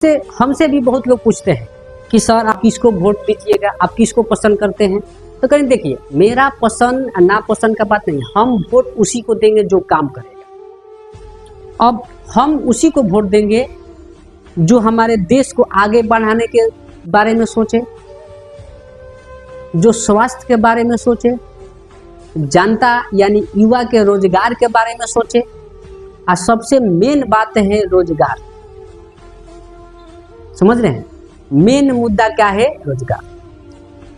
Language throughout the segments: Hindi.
से हमसे भी बहुत लोग पूछते हैं कि सर आप किसको वोट दीजिएगा, आप किसको पसंद करते हैं। तो कहीं देखिए, मेरा पसंद नापसंद का बात नहीं, हम वोट उसी को देंगे जो काम करेगा। अब हम उसी को वोट देंगे जो हमारे देश को आगे बढ़ाने के बारे में सोचे, जो स्वास्थ्य के बारे में सोचे, जनता यानी युवा के रोजगार के बारे में सोचे। और सबसे मेन बात है रोजगार, समझ रहे हैं, मेन मुद्दा क्या है? रोजगार।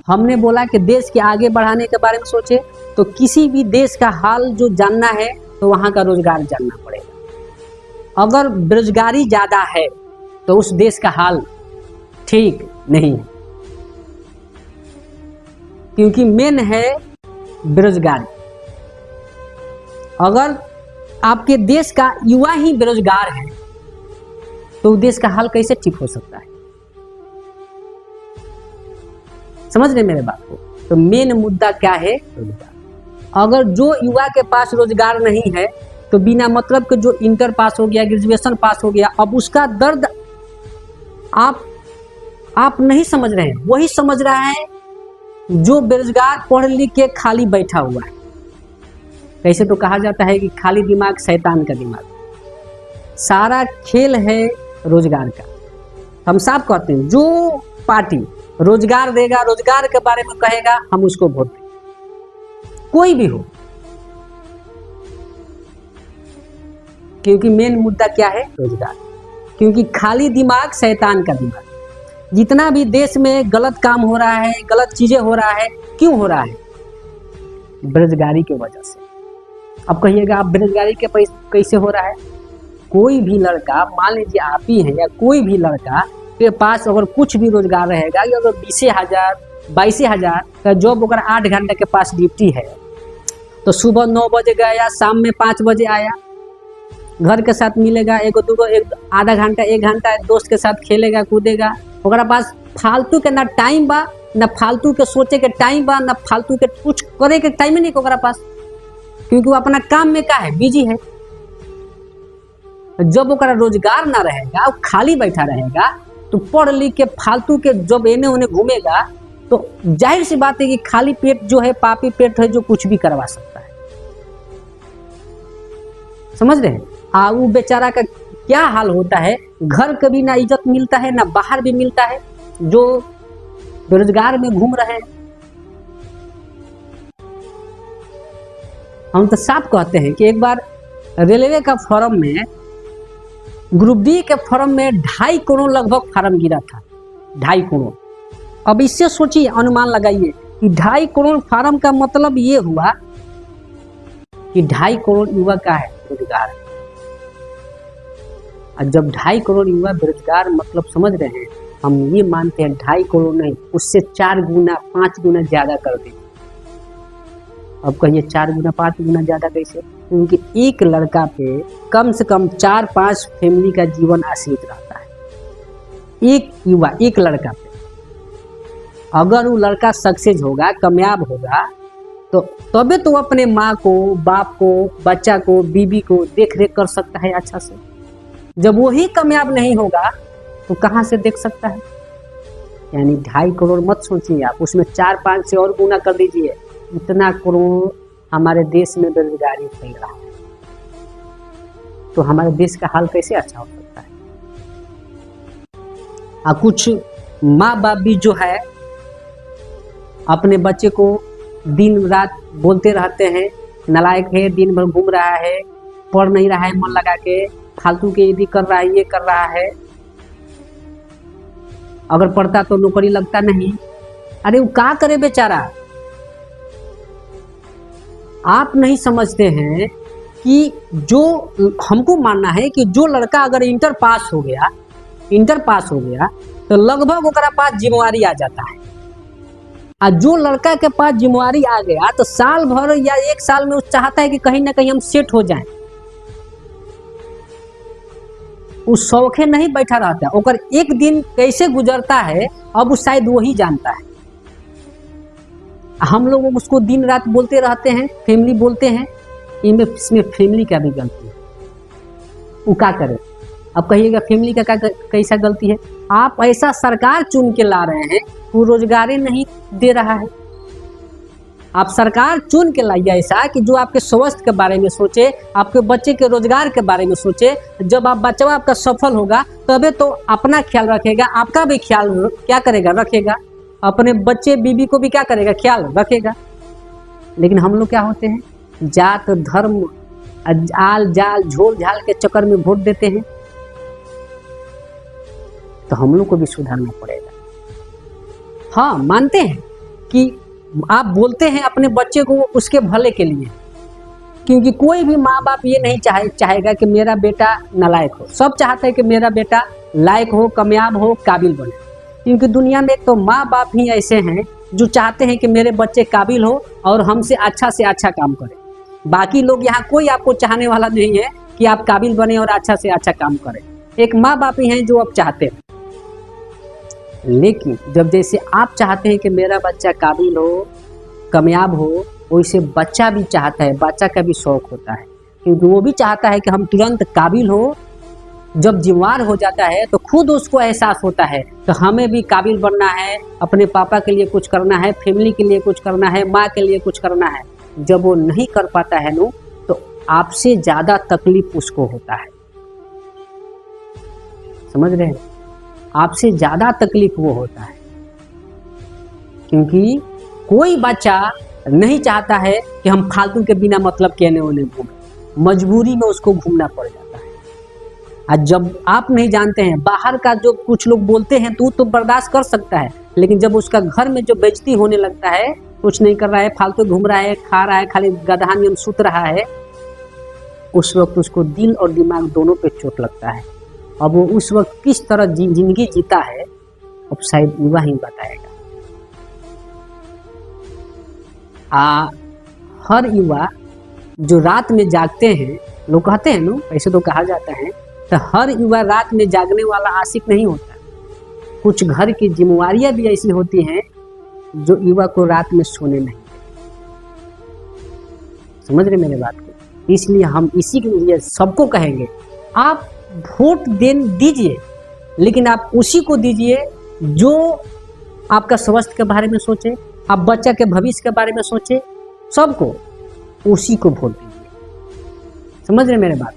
हमने बोला कि देश के आगे बढ़ाने के बारे में सोचे, तो किसी भी देश का हाल जो जानना है तो वहां का रोजगार जानना पड़ेगा। अगर बेरोजगारी ज्यादा है तो उस देश का हाल ठीक नहीं है, क्योंकि मेन है बेरोजगारी। अगर आपके देश का युवा ही बेरोजगार है तो देश का हाल कैसे ठीक हो सकता है? समझ रहे मेरे बात को? तो मेन मुद्दा क्या है? रोजगार। अगर जो युवा के पास रोजगार नहीं है तो बिना मतलब के जो इंटर पास हो गया, ग्रेजुएशन पास हो गया, अब उसका दर्द आप नहीं समझ रहे हैं, वही समझ रहा है जो बेरोजगार पढ़ लिख के खाली बैठा हुआ है। कैसे तो कहा जाता है कि खाली दिमाग शैतान का दिमाग। सारा खेल है रोजगार का। हम साफ कहते हैं, जो पार्टी रोजगार देगा, रोजगार के बारे में कहेगा, हम उसको वोट देंगे, कोई भी हो। क्योंकि मेन मुद्दा क्या है? रोजगार। क्योंकि खाली दिमाग शैतान का दिमाग। जितना भी देश में गलत काम हो रहा है, गलत चीजें हो रहा है, क्यों हो रहा है? बेरोजगारी की वजह से। अब कहिएगा आप बेरोजगारी के कैसे हो रहा है? कोई भी लड़का, मान लीजिए आप ही हैं, या कोई भी लड़का के पास अगर कुछ भी रोजगार रहेगा, अगर 20,000 22,000 का जॉब, अगर 8 घंटे के पास ड्यूटी है, तो सुबह 9 बजे गया, शाम में 5 बजे आया, घर के साथ मिलेगा, आधा घंटा 1 घंटा दोस्त के साथ खेलेगा कूदेगा। ओकरा पास फालतू के ना टाइम बा, ना फालतू के सोचे के टाइम बा, ना फालतू के कुछ करे के टाइम ही नहीं ओकरा पास, क्योंकि वो अपना काम में क्या है? बिजी है। जब ओकरा रोजगार ना रहेगा, वो खाली बैठा रहेगा, तो पढ़ लिख के फालतू के जब एने ओने घूमेगा, तो जाहिर सी बात है कि खाली पेट जो है पापी पेट है, जो कुछ भी करवा सकता है। समझ रहे हैं? वो बेचारा का क्या हाल होता है, घर कभी ना इज्जत मिलता है, ना बाहर भी मिलता है, जो बेरोजगार में घूम रहे हैं। हम तो साफ कहते हैं कि एक बार रेलवे का फॉर्म में, ग्रुप डी के फॉर्म में 2.5 करोड़ लगभग फॉर्म गिरा था। 2.5 करोड़। अब इससे सोचिए, अनुमान लगाइए कि 2.5 करोड़ फॉर्म का मतलब ये हुआ कि 2.5 करोड़ युवा का है बेरोजगार है। और जब 2.5 करोड़ युवा बेरोजगार, मतलब समझ रहे हैं, हम ये मानते हैं 2.5 करोड़ नहीं, उससे 4 गुना 5 गुना ज्यादा कर दें। अब कहिए 4 गुना 5 गुना ज्यादा कैसे? क्योंकि एक लड़का पे कम से कम 4-5 फैमिली का जीवन आश्रित रहता है। एक युवा, एक लड़का पे। अगर वो लड़का सक्सेस होगा, कामयाब होगा, तो तबे तो अपने माँ को, बाप को, बच्चा को, बीबी को देख रेख कर सकता है अच्छा से। जब वही कामयाब नहीं होगा तो कहाँ से देख सकता है? यानी 2.5 करोड़ मत सोचिए आप, उसमें 4-5 से और गुना कर दीजिए। इतना करोड़ हमारे देश में बेरोजगारी फैल रहा है, तो हमारे देश का हाल कैसे अच्छा हो सकता है? कुछ माँ बाप भी जो है अपने बच्चे को दिन रात बोलते रहते हैं, नालायक है, दिन भर घूम रहा है, पढ़ नहीं रहा है मन लगा के, फालतू के ये भी कर रहा है, ये कर रहा है, अगर पढ़ता तो नौकरी लगता नहीं। अरे वो क्या करे बेचारा? आप नहीं समझते हैं कि जो हमको मानना है कि जो लड़का अगर इंटर पास हो गया तो लगभग ओकरा पास जिम्मेवारी आ जाता है। और जो लड़का के पास जिम्मेवारी आ गया तो साल भर या 1 साल में वो चाहता है कि कहीं ना कहीं हम सेट हो जाएं। उस शौखे नहीं बैठा रहता, ओकर एक दिन कैसे गुजरता है अब वो शायद वही जानता है। हम लोग उसको दिन रात बोलते रहते हैं, फैमिली बोलते हैं, इसमें फैमिली का भी गलती है। वो क्या करे? अब कहिएगा फैमिली का कैसा गलती है? आप ऐसा सरकार चुन के ला रहे हैं, वो रोजगार ही नहीं दे रहा है। आप सरकार चुन के लाइए ऐसा कि जो आपके स्वास्थ्य के बारे में सोचे, आपके बच्चे के रोजगार के बारे में सोचे। जब आप बच्चा आपका सफल होगा तबे तो अपना ख्याल रखेगा, आपका भी ख्याल क्या करेगा, रखेगा। अपने बच्चे बीबी को भी क्या करेगा, ख्याल रखेगा। लेकिन हम लोग क्या होते हैं, जात धर्म आल जाल झोल झाल के चक्कर में वोट देते हैं। तो हम लोग को भी सुधारना पड़ेगा। हाँ, मानते हैं कि आप बोलते हैं अपने बच्चे को उसके भले के लिए, क्योंकि कोई भी माँ बाप ये नहीं चाहेगा कि मेरा बेटा नालायक हो। सब चाहते हैं कि मेरा बेटा लायक हो, कामयाब हो, काबिल बने। क्योंकि दुनिया में तो माँ बाप ही ऐसे हैं जो चाहते हैं कि मेरे बच्चे काबिल हो और हमसे अच्छा काम करें। बाकी लोग यहाँ कोई आपको चाहने वाला नहीं है कि आप काबिल बने और अच्छा से अच्छा काम करें। एक माँ बाप ही हैं जो आप चाहते हैं। लेकिन जब जैसे आप चाहते हैं कि मेरा बच्चा काबिल हो, कामयाब हो, वैसे बच्चा भी चाहता है, बच्चा का भी शौक होता है, क्योंकि वो भी चाहता है कि हम तुरंत काबिल हो। जब जिम्मेवार हो जाता है तो खुद उसको एहसास होता है कि हमें भी काबिल बनना है, अपने पापा के लिए कुछ करना है, फैमिली के लिए कुछ करना है, माँ के लिए कुछ करना है। जब वो नहीं कर पाता है नो, तो आपसे ज़्यादा तकलीफ उसको होता है। समझ रहे हैं? आपसे ज़्यादा तकलीफ वो होता है, क्योंकि कोई बच्चा नहीं चाहता है कि हम फालतू के बिना मतलब के उन्हें घूमें। मजबूरी में उसको घूमना पड़ जाता है। और जब आप नहीं जानते हैं, बाहर का जो कुछ लोग बोलते हैं तो बर्दाश्त कर सकता है, लेकिन जब उसका घर में जो बेइज्जती होने लगता है, कुछ नहीं कर रहा है, फालतू घूम रहा है, खा रहा है, खाली गधा नियन सुत रहा है, उस वक्त उसको दिल और दिमाग दोनों पे चोट लगता है। अब वो उस वक्त किस तरह जिंदगी जीता है, अब शायद युवा ही बताएगा। हर युवा जो रात में जागते हैं, लोग कहते हैं ना, ऐसे तो कहा जाता है, तो हर युवा रात में जागने वाला आशिक नहीं होता। कुछ घर की जिम्मेवारियां भी ऐसी होती हैं जो युवा को रात में सोने नहीं देती। समझ रहे मेरे बात को? इसलिए हम इसी के लिए सबको कहेंगे, आप वोट दीजिए, लेकिन आप उसी को दीजिए जो आपका स्वास्थ्य के बारे में सोचे, आप बच्चा के भविष्य के बारे में सोचे। सबको उसी को वोट दीजिए। समझ रहे मेरे बात?